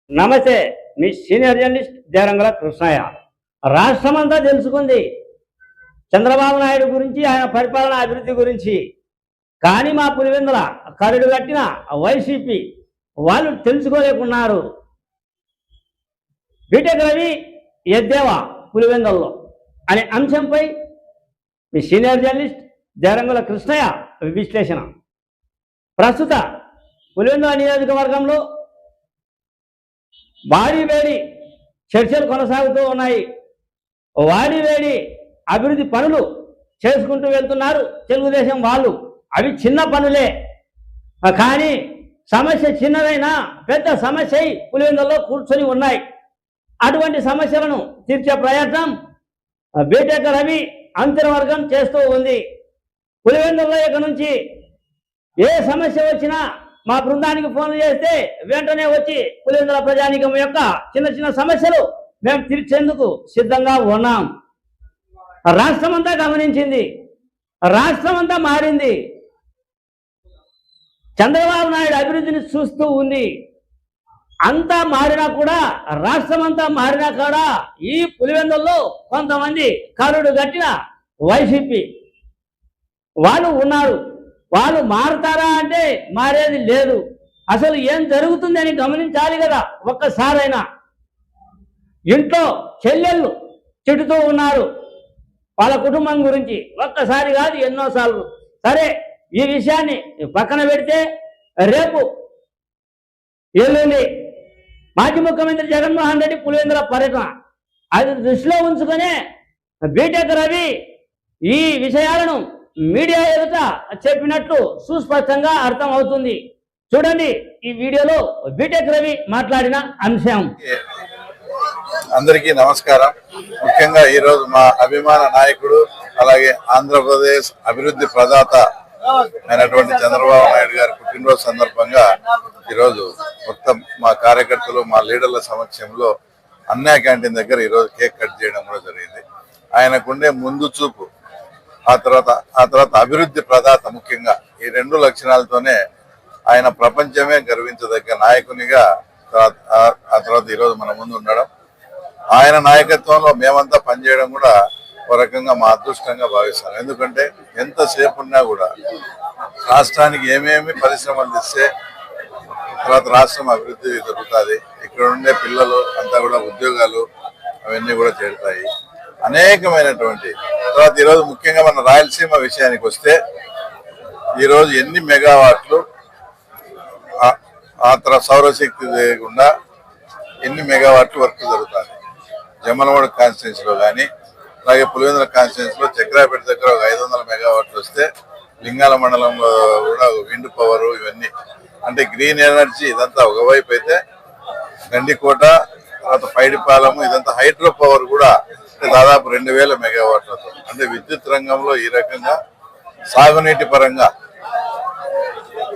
నమస్తే, మీ senior journalist దేరంగల Krishnaiah. రాష్ట్రమంతా తెలుసుకుంది చంద్రబాబు నాయుడు గురించి, ఆయన పరిపాలన అభివృద్ధి గురించి. కానీ మా పులివెందుల కరుడు కట్టిన వైసీపీ వాళ్ళు తెలుసుకోలేకున్నారు. బీటెక్ రవి ఎద్దేవా పులివెందుల్లో అనే అంశంపై మీ సీనియర్ జర్నలిస్ట్ దేరంగుల కృష్ణయ్య విశ్లేషణ. ప్రస్తుత పులివెందుల నియోజకవర్గంలో వాడి వేడి చర్చలు కొనసాగుతూ ఉన్నాయి. వాడి వేడి అభివృద్ధి పనులు చేసుకుంటూ వెళ్తున్నారు తెలుగుదేశం వాళ్ళు. అవి చిన్న పనులే, కానీ సమస్య చిన్నదైనా పెద్ద సమస్య పులివెందుల్లో కూర్చొని ఉన్నాయి. అటువంటి సమస్యలను తీర్చే ప్రయత్నం బీటెక్ రవి అంతర్వర్గం చేస్తూ ఉంది. పులివెందుల్లో ఇక నుంచి ఏ సమస్య వచ్చినా మా బృందానికి ఫోన్ చేస్తే వెంటనే వచ్చి పులివెందుల ప్రజానీకం యొక్క చిన్న చిన్న సమస్యలు మేము తీర్చేందుకు సిద్ధంగా ఉన్నాం. రాష్ట్రమంతా గమనించింది, రాష్ట్రమంతా మారింది. చంద్రబాబు నాయుడు అభివృద్ధిని చూస్తూ ఉంది. అంతా మారినా కూడా, రాష్ట్రమంతా మారినా కూడా ఈ పులివెందుల్లో కొంతమంది కరుడు గట్టిన వైసీపీ వాళ్ళు ఉన్నారు. వాళ్ళు మారుతారా అంటే మారేది లేదు. అసలు ఏం జరుగుతుంది అని గమనించాలి కదా. ఒక్కసారైనా ఇంట్లో చెల్లెళ్ళు తిడుతూ ఉన్నారు వాళ్ళ కుటుంబం గురించి, ఒక్కసారి కాదు ఎన్నోసార్లు. సరే, ఈ విషయాన్ని పక్కన పెడితే రేపు ఎల్లుండి మాజీ ముఖ్యమంత్రి జగన్మోహన్ రెడ్డి పులివెందుల పర్యటన, అది దృష్టిలో ఉంచుకునే బీటెక్ రవి ఈ విషయాలను మీడియా ఎదుట చెప్పినట్లు సుస్పష్టంగా అర్థం అవుతుంది. చూడండి ఈ వీడియోలో బీటెక్ రవి మాట్లాడిన అంశం. అందరికీ నమస్కారం. ముఖ్యంగా ఈరోజు మా అభిమాన నాయకుడు, అలాగే ఆంధ్రప్రదేశ్ అభివృద్ధి ప్రదాత అయినటువంటి చంద్రబాబు నాయుడు గారి పుట్టినరోజు సందర్భంగా ఈరోజు మొత్తం మా కార్యకర్తలు, మా లీడర్ల సమక్షంలో అన్నా క్యాంటీన్ దగ్గర ఈరోజు కేక్ కట్ చేయడం కూడా జరిగింది. ఆయనకుండే ముందు చూపు, ఆ తర్వాత అభివృద్ధి ప్రదాత, ముఖ్యంగా ఈ రెండు లక్షణాలతోనే ఆయన ప్రపంచమే గర్వించదగ్గ నాయకునిగా ఆ తర్వాత ఈరోజు మన ముందు ఉండడం, ఆయన నాయకత్వంలో మేమంతా పనిచేయడం కూడా ఒక రకంగా మా అదృష్టంగా భావిస్తాను. ఎందుకంటే ఎంతసేపు ఉన్నా కూడా రాష్ట్రానికి ఏమేమి పరిశ్రమలు తెస్తే తర్వాత రాష్ట్రం అభివృద్ధి జరుగుతుంది. ఇక్కడ ఉండే పిల్లలు అంతా కూడా ఉద్యోగాలు అవన్నీ కూడా చేరుతాయి. అనేకమైనటువంటి తర్వాత ఈరోజు ముఖ్యంగా మన రాయలసీమ విషయానికి వస్తే ఈరోజు ఎన్ని మెగావాట్లు ఆ తర్వాత సౌరశక్తి లేకుండా ఎన్ని మెగావాట్లు వర్క్ జరుగుతుంది. జమ్మలమూడి కాన్స్టిట్యున్సీలో కానీ, అలాగే పులివెందుల కాన్స్టిట్యున్సీలో చక్రాపేట దగ్గర ఒక 500 మెగావాట్లు వస్తే, లింగాల మండలంలో కూడా విండ్ పవర్, ఇవన్నీ అంటే గ్రీన్ ఎనర్జీ ఇదంతా ఒకవైపు అయితే, గండికోట తర్వాత పైడిపాలెము ఇదంతా హైడ్రో పవర్ కూడా దాదాపు 2000 మెగావాట్లతో, అంటే విద్యుత్ రంగంలో ఈ రకంగా సాగునీటి పరంగా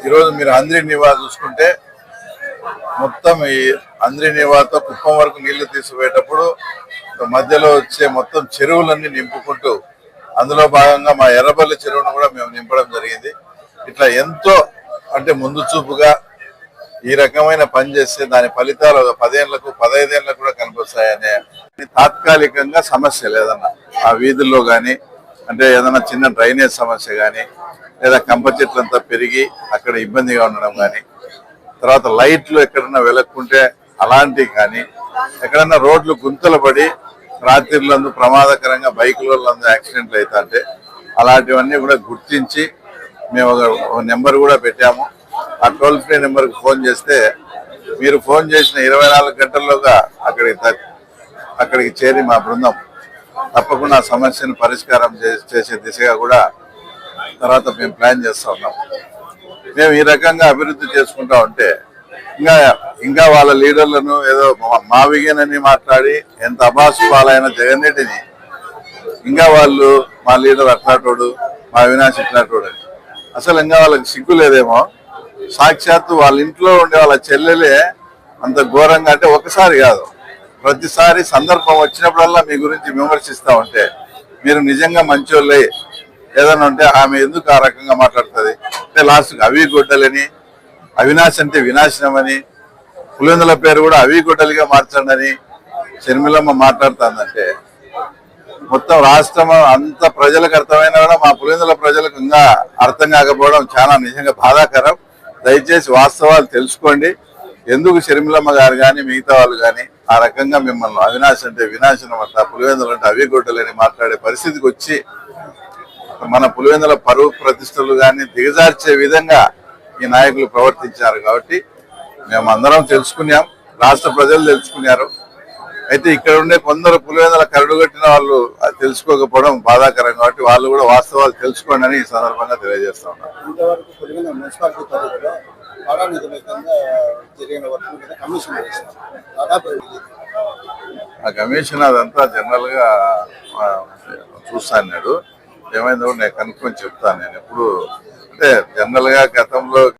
ఈరోజు మీరు అంద్రి నివా చూసుకుంటే మొత్తం ఈ అంద్రి నివాతో కుప్పం వరకు నీళ్లు తీసుకుపోయేటప్పుడు మధ్యలో వచ్చే మొత్తం చెరువులన్నీ నింపుకుంటూ, అందులో భాగంగా మా ఎర్రబల్లి చెరువును కూడా మేము నింపడం జరిగింది. ఇట్లా ఎంతో అంటే ముందు చూపుగా ఈ రకమైన పని చేస్తే దాని ఫలితాలు 10 ఏళ్లకు 15 ఏళ్లకు కూడా కనిపిస్తాయనే తాత్కాలికంగా సమస్యలు ఏదన్నా ఆ వీధుల్లో కానీ, అంటే ఏదైనా చిన్న డ్రైనేజ్ సమస్య కానీ, లేదా కంప చెట్లంతా పెరిగి అక్కడ ఇబ్బందిగా ఉండడం కానీ, తర్వాత లైట్లు ఎక్కడన్నా వెలక్కుంటే అలాంటివి కానీ, ఎక్కడన్నా రోడ్లు గుంతలు పడి రాత్రిళ్ళందు ప్రమాదకరంగా బైకులందు యాక్సిడెంట్లు అవుతాంటే అలాంటివన్నీ కూడా గుర్తించి మేము ఒక నెంబర్ కూడా పెట్టాము. ఆ టోల్ ఫ్రీ నెంబర్కి ఫోన్ చేస్తే మీరు ఫోన్ చేసిన 24 గంటల్లోగా అక్కడికి చేరి మా బృందం తప్పకుండా ఆ సమస్యను పరిష్కారం చేసే దిశగా కూడా తర్వాత మేము ప్లాన్ చేస్తూ ఉన్నాం. మేము ఈ రకంగా అభివృద్ధి చేసుకుంటా ఉంటే ఇంకా వాళ్ళ లీడర్లను ఏదో మావిగేనని మాట్లాడి ఎంత అబాసు పాలైన జగన్ రెడ్డిని ఇంకా వాళ్ళు మా లీడర్ అట్లాటోడు, మా అవినాష్ ఇట్లాటోడు అని అసలు ఇంకా వాళ్ళకి సిగ్గు లేదేమో. సాక్షాత్తు వాళ్ళ ఇంట్లో ఉండే వాళ్ళ చెల్లెలే అంత ఘోరంగా, అంటే ఒకసారి కాదు ప్రతిసారి సందర్భం వచ్చినప్పుడల్లా మీ గురించి విమర్శిస్తూ ఉంటే మీరు నిజంగా మంచోళ్ళే ఏదైనా ఉంటే ఆమె ఎందుకు ఆ రకంగా మాట్లాడుతుంది అంటే లాస్ట్కి అవి గొడ్డలని, అవినాష్ అంటే వినాశనమని, పులివెందుల పేరు కూడా అవిగుడ్డలుగా మార్చండి అని షర్మిలమ్మ మాట్లాడుతుందంటే మొత్తం రాష్ట్రం అంత ప్రజలకు అర్థమైనా కూడా మా పులివెందుల ప్రజలకు ఇంకా అర్థం కాకపోవడం చాలా నిజంగా బాధాకరం. దయచేసి వాస్తవాలు తెలుసుకోండి. ఎందుకు షర్మిలమ్మ గారు కానీ మిగతా వాళ్ళు కానీ ఆ రకంగా మిమ్మల్ని అవినాశ్ అంటే వినాశనం అంట, పులివెందులు అంటే అవిగుడ్డలని మాట్లాడే పరిస్థితికి వచ్చి మన పులివెందుల పరువు ప్రతిష్టలు కానీ దిగజార్చే విధంగా ఈ నాయకులు ప్రవర్తించారు. కాబట్టి మేము అందరం తెలుసుకున్నాం, రాష్ట్ర ప్రజలు తెలుసుకున్నారు. అయితే ఇక్కడ ఉండే కొందరు పులివెందుల కరడుగట్టిన వాళ్ళు అది తెలుసుకోకపోవడం బాధాకరం. కాబట్టి వాళ్ళు కూడా వాస్తవాలు తెలుసుకోండి అని ఈ సందర్భంగా తెలియజేస్తా ఉన్నారు. ఇంతవరకు పులివెందుల మున్సిపాలిటీ పరిధిలో ఆ కమిషన్ అదంతా జనరల్ గా చూస్తా అన్నాడు. ఏమైందో నేను కనుక్కొని చెప్తాను. నేను ఎప్పుడు అంటే జనరల్ గా గతంలో